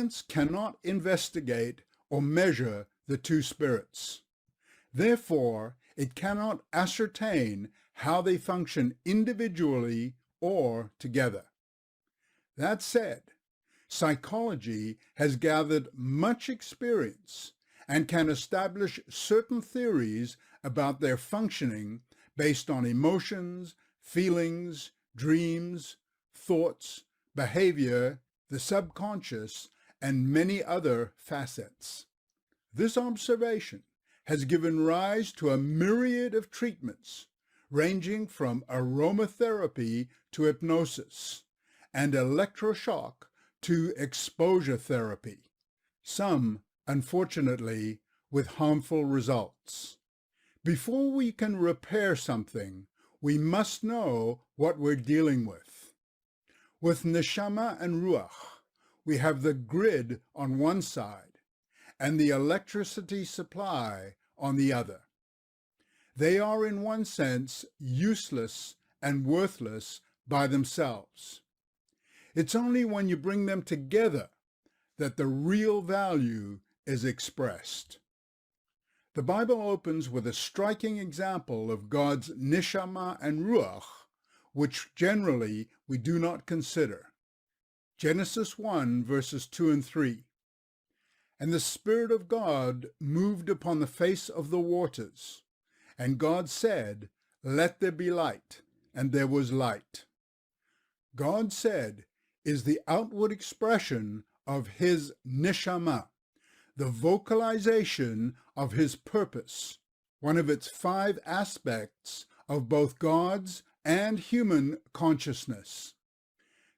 Science cannot investigate or measure the two spirits. Therefore, it cannot ascertain how they function individually or together. That said, psychology has gathered much experience and can establish certain theories about their functioning based on emotions, feelings, dreams, thoughts, behavior, the subconscious, and many other facets. This observation has given rise to a myriad of treatments, ranging from aromatherapy to hypnosis, and electroshock to exposure therapy, some, unfortunately, with harmful results. Before we can repair something, we must know what we're dealing with. With Neshama and Ruach, we have the grid on one side and the electricity supply on the other. They are in one sense useless and worthless by themselves. It's only when you bring them together that the real value is expressed. The Bible opens with a striking example of God's Neshama and Ruach, which generally we do not consider. Genesis 1, verses 2 and 3. And the Spirit of God moved upon the face of the waters. And God said, "Let there be light," and there was light. God said is the outward expression of his Neshama, the vocalization of his purpose, one of its 5 aspects of both God's and human consciousness.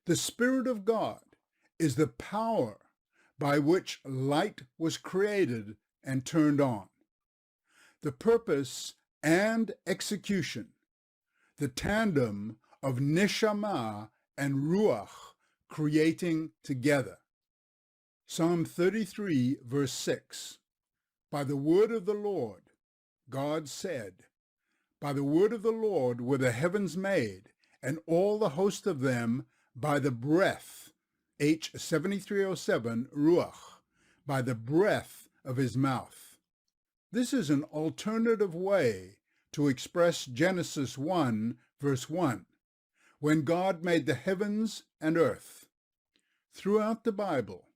The Spirit of God is the power by which light was created and turned on. The purpose and execution, the tandem of Neshama and Ruach creating together. Psalm 33, verse 6. By the word of the Lord, God said, by the word of the Lord were the heavens made, and all the host of them by the breath, H 7307, Ruach, by the breath of his mouth. This is an alternative way to express Genesis 1, verse 1, when God made the heavens and earth. Throughout the Bible,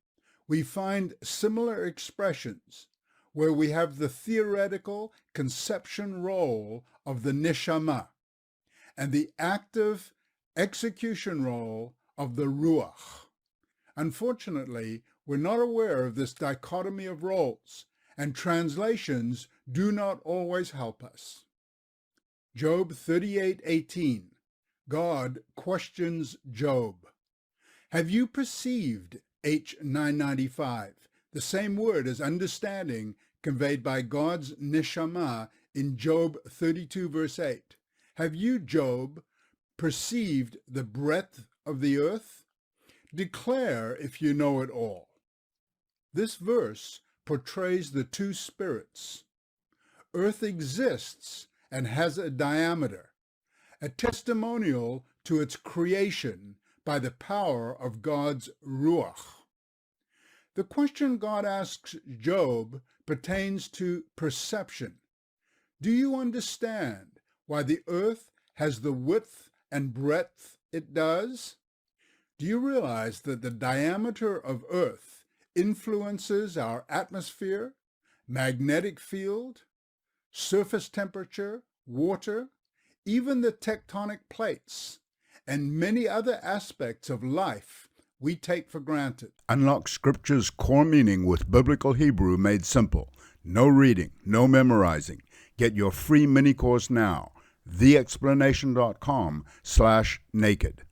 we find similar expressions where we have the theoretical conception role of the Neshama and the active execution role of the Ruach. Unfortunately, we're not aware of this dichotomy of roles, and translations do not always help us. Job 38:18. God questions Job. Have you perceived, H 995, the same word as understanding conveyed by God's Neshama in Job 32, verse 8? Have you, Job, perceived the breadth of the earth? Declare if you know it all. This verse portrays the two spirits. Earth exists and has a diameter, a testimonial to its creation by the power of God's Ruach. The question God asks Job pertains to perception. Do you understand why the earth has the width and breadth it does? Do you realize that the diameter of Earth influences our atmosphere, magnetic field, surface temperature, water, even the tectonic plates, and many other aspects of life we take for granted? Unlock Scripture's core meaning with Biblical Hebrew made simple. No reading, no memorizing. Get your free mini course now. theexplanation.com/naked.